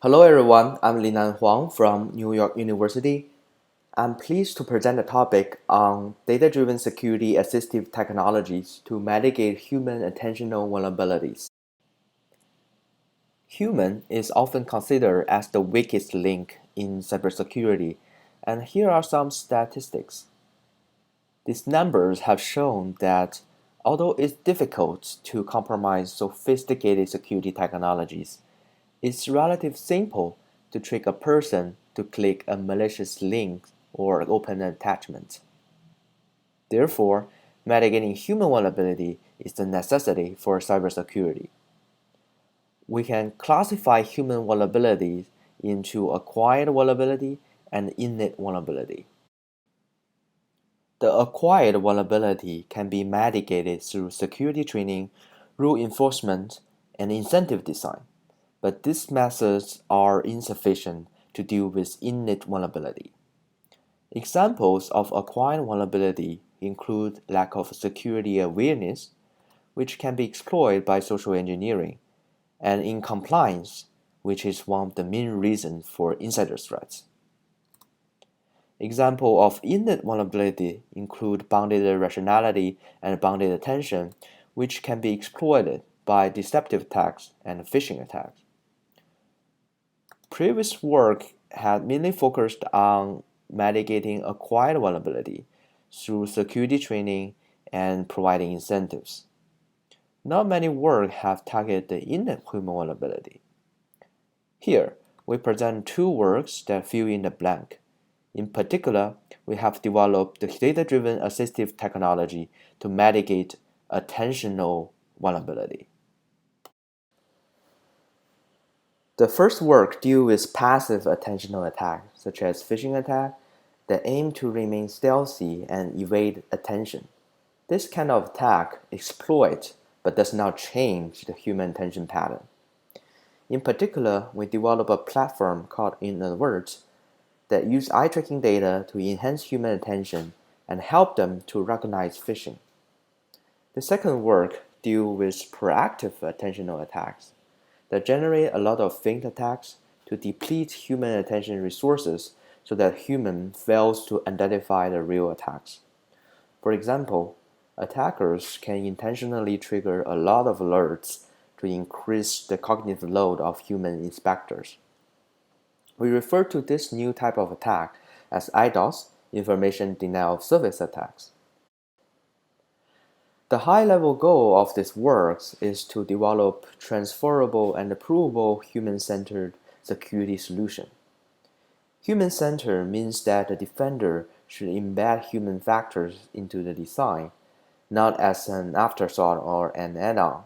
Hello everyone, I'm Linan Huang from New York University. I'm pleased to present a topic on data-driven security assistive technologies to mitigate human attentional vulnerabilities. Human is often considered as the weakest link in cybersecurity, and here are some statistics. These numbers have shown that although it's difficult to compromise sophisticated security technologies, it's relatively simple to trick a person to click a malicious link or open an attachment. Therefore, mitigating human vulnerability is a necessity for cybersecurity. We can classify human vulnerabilities into acquired vulnerability and innate vulnerability. The acquired vulnerability can be mitigated through security training, rule enforcement, and incentive design, but these methods are insufficient to deal with innate vulnerability. Examples of acquired vulnerability include lack of security awareness, which can be exploited by social engineering, and incompliance, which is one of the main reasons for insider threats. Examples of innate vulnerability include bounded rationality and bounded attention, which can be exploited by deceptive attacks and phishing attacks. Previous work had mainly focused on mitigating acquired vulnerability through security training and providing incentives. Not many work have targeted the innate human vulnerability. Here, we present two works that fill in the blank. In particular, we have developed the data-driven assistive technology to mitigate attentional vulnerability. The first work deals with passive attentional attacks, such as phishing attack, that aim to remain stealthy and evade attention. This kind of attack exploits but does not change the human attention pattern. In particular, we developed a platform called Inform2021 that use eye tracking data to enhance human attention and help them to recognize phishing. The second work deals with proactive attentional attacks that generate a lot of feint attacks to deplete human attention resources so that human fails to identify the real attacks. For example, attackers can intentionally trigger a lot of alerts to increase the cognitive load of human inspectors. We refer to this new type of attack as IDOS, Information Denial of Service attacks. The high-level goal of this work is to develop transferable and provable human-centered security solution. Human-centered means that the defender should embed human factors into the design, not as an afterthought or an add-on.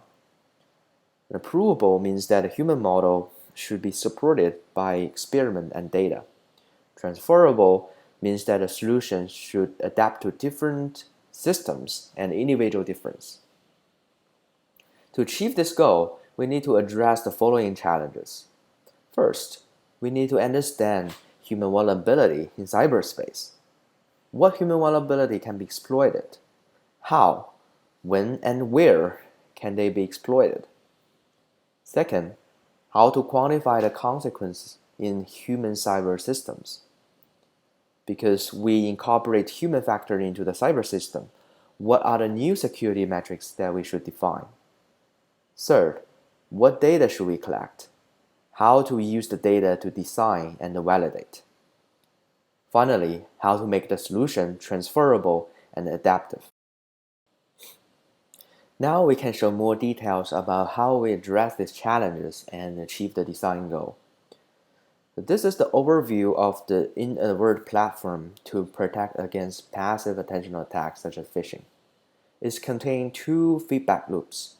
Provable means that the human model should be supported by experiment and data. Transferable means that the solution should adapt to different systems and individual difference. To achieve this goal, we need to address the following challenges. First, we need to understand human vulnerability in cyberspace. What human vulnerability can be exploited? How, when, and where can they be exploited? Second, how to quantify the consequences in human cyber systems. Because we incorporate human factor into the cyber system, what are the new security metrics that we should define? Third, what data should we collect? How to use the data to design and validate? Finally, how to make the solution transferable and adaptive. Now we can show more details about how we address these challenges and achieve the design goal. This is the overview of the Inform2021 platform to protect against passive attentional attacks such as phishing. It contains two feedback loops.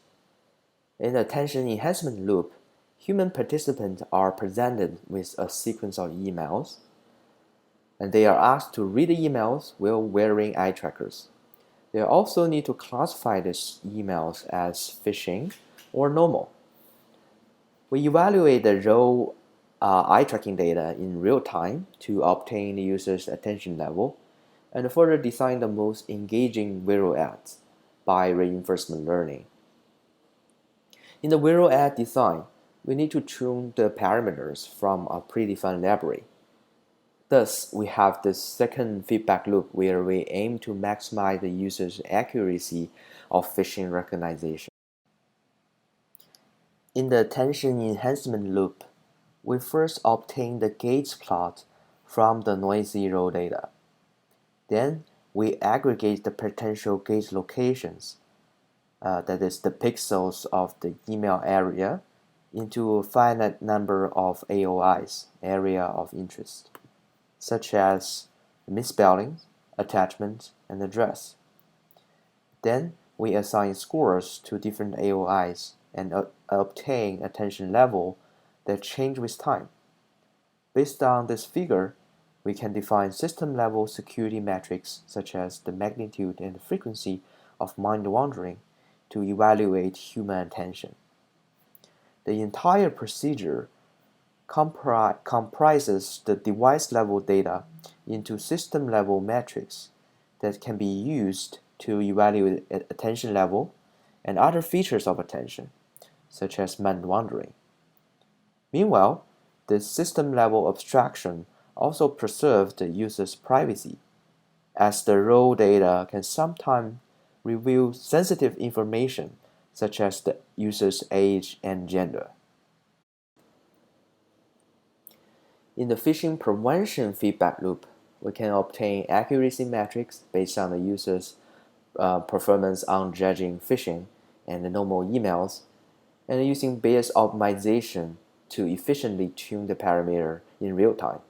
In the attention enhancement loop, human participants are presented with a sequence of emails, and they are asked to read the emails while wearing eye trackers. They also need to classify these emails as phishing or normal. We evaluate the raw eye tracking data in real time to obtain the user's attention level and further design the most engaging viral ads by reinforcement learning. In the viral ad design, we need to tune the parameters from a predefined library. Thus, we have the second feedback loop where we aim to maximize the user's accuracy of phishing recognition. In the attention enhancement loop, we first obtain the gauge plot from the noisy raw data. Then, we aggregate the potential gauge locations, that is the pixels of the email area, into a finite number of AOIs, area of interest, such as misspellings, attachments, and address. Then we assign scores to different AOIs and obtain attention level that change with time. Based on this figure, we can define system-level security metrics such as the magnitude and frequency of mind wandering to evaluate human attention. The entire procedure comprises the device-level data into system-level metrics that can be used to evaluate attention level and other features of attention, such as mind wandering. Meanwhile, the system-level abstraction also preserves the user's privacy, as the raw data can sometimes reveal sensitive information such as the user's age and gender. In the phishing prevention feedback loop, we can obtain accuracy metrics based on the user's performance on judging phishing and the normal emails, and using Bayes optimization to efficiently tune the parameter in real time.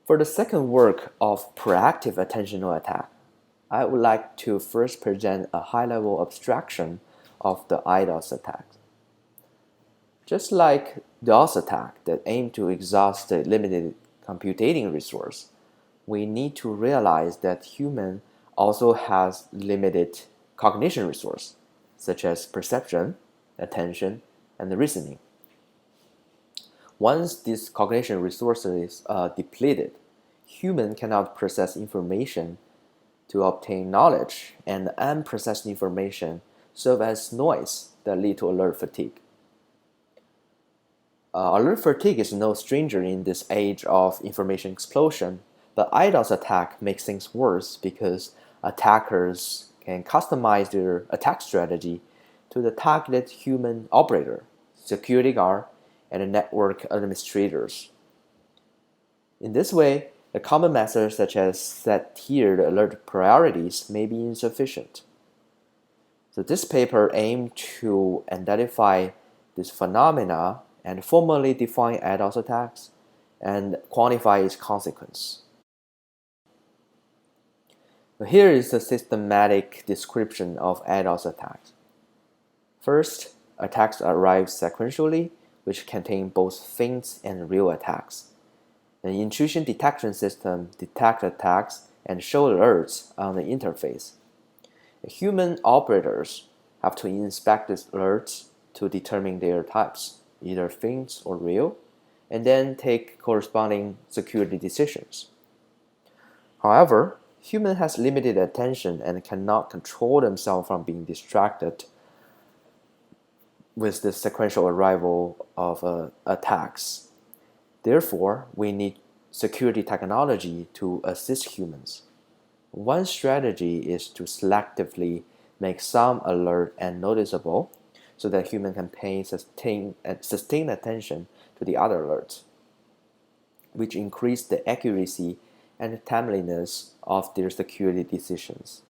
For the second work of proactive attentional attack, I would like to first present a high-level abstraction of the IDOS attack. Just like DOS attack that aim to exhaust the limited computing resource, we need to realize that human also has limited cognition resource, such as perception, attention, and reasoning. Once these cognition resources are depleted, human cannot process information to obtain knowledge, and unprocessed information serve as noise that lead to alert fatigue. Alert fatigue is no stranger in this age of information explosion, but IDOS attack makes things worse because attackers can customize their attack strategy to the targeted human operator, security guard, and network administrators. In this way, the common methods such as set tiered alert priorities may be insufficient. So this paper aimed to identify this phenomena and formally define IDOS attacks and quantify its consequence. So here is a systematic description of IDOS attacks. First, attacks arrive sequentially, which contain both feints and real attacks. The intrusion detection system detects attacks and shows alerts on the interface. The human operators have to inspect these alerts to determine their types, either feints or real, and then take corresponding security decisions. However, human has limited attention and cannot control themselves from being distracted with the sequential arrival of attacks. Therefore, we need security technology to assist humans. One strategy is to selectively make some alert unnoticeable so that human can pay sustained attention to the other alerts, which increase the accuracy and timeliness of their security decisions.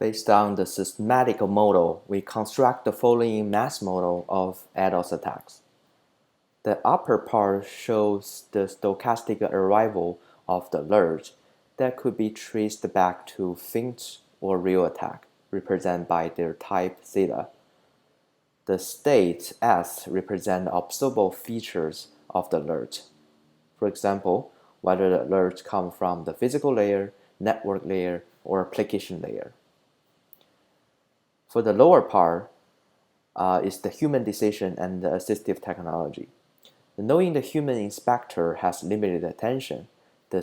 Based on the systematic model, we construct the following mass model of IDOS attacks. The upper part shows the stochastic arrival of the alert that could be traced back to feint or real attack, represented by their type theta. The state S represent observable features of the alert. For example, whether the alerts come from the physical layer, network layer, or application layer. For the lower part is the human decision and the assistive technology. Knowing the human inspector has limited attention, the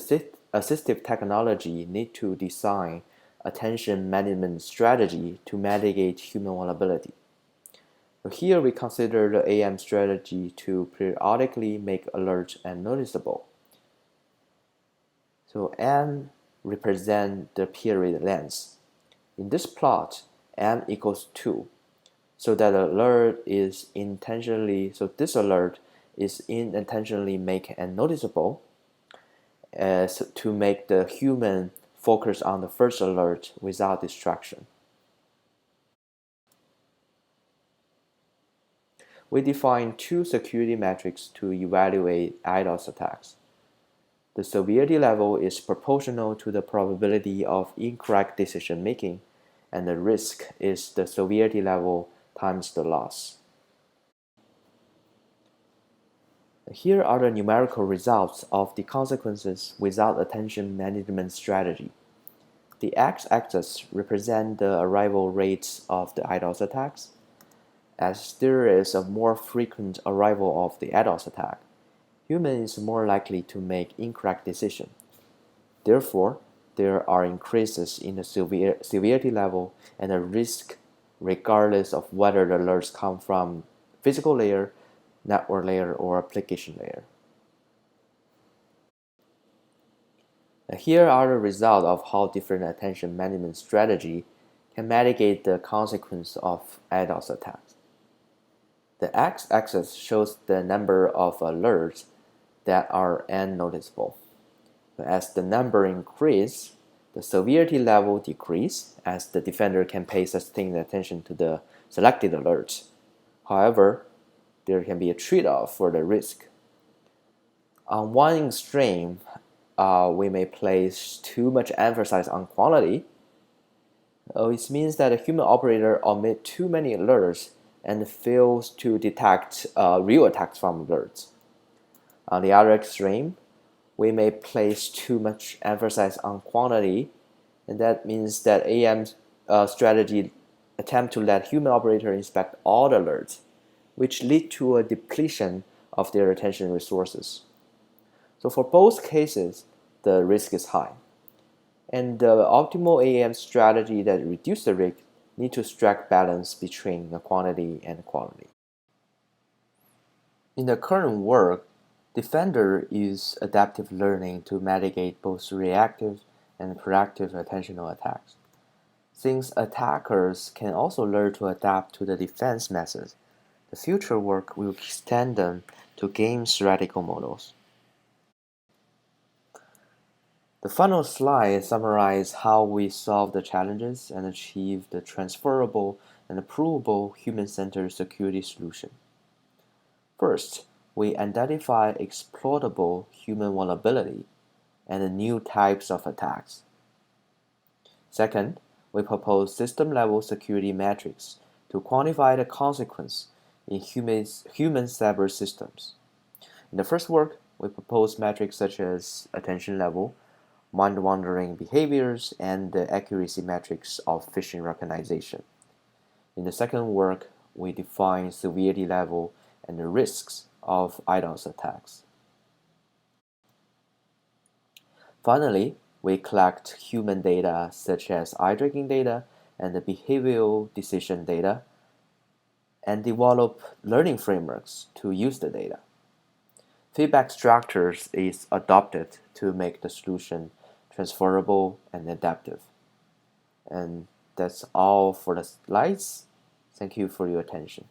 assistive technology need to design attention management strategy to mitigate human vulnerability. So here we consider the AM strategy to periodically make alerts and noticeable. So n represent the period length. In this plot, n equals 2. So that alert is intentionally, so this alert is intentionally make and noticeable as to make the human focus on the first alert without distraction. We define two security metrics to evaluate IDOS attacks. The severity level is proportional to the probability of incorrect decision making, and the risk is the severity level times the loss. Here are the numerical results of the consequences without attention management strategy. The x-axis represents the arrival rates of the IDOS attacks. As there is a more frequent arrival of the IDOS attack, human is more likely to make incorrect decisions. Therefore, there are increases in the severity level and the risk regardless of whether the alerts come from physical layer, network layer, or application layer. Here are the results of how different attention management strategy can mitigate the consequence of IDOS attacks. The x-axis shows the number of alerts that are unnoticeable. As the number increases, the severity level decreases as the defender can pay sustained attention to the selected alerts. However, there can be a trade-off for the risk. On one extreme, we may place too much emphasis on quality. It means that a human operator omits too many alerts and fails to detect real attacks from alerts. On the other extreme, we may place too much emphasis on quantity, and that means that AM strategy attempt to let human operator inspect all the alerts, which lead to a depletion of their attention resources. So for both cases, the risk is high. And the optimal AM strategy that reduces the risk need to strike balance between the quantity and quality. In the current work, Defender use adaptive learning to mitigate both reactive and proactive attentional attacks. Since attackers can also learn to adapt to the defense methods, the future work will extend them to game theoretical models. The final slide summarizes how we solve the challenges and achieve the transferable and provable human-centered security solution. First, we identify exploitable human vulnerability and new types of attacks. Second, we propose system-level security metrics to quantify the consequence in human cyber systems. In the first work, we propose metrics such as attention level, mind-wandering behaviors, and the accuracy metrics of phishing recognition. In the second work, we define severity level and the risks of IDOS attacks. Finally, we collect human data such as eye tracking data and the behavioral decision data and develop learning frameworks to use the data. Feedback structures is adopted to make the solution transferable and adaptive. And that's all for the slides. Thank you for your attention.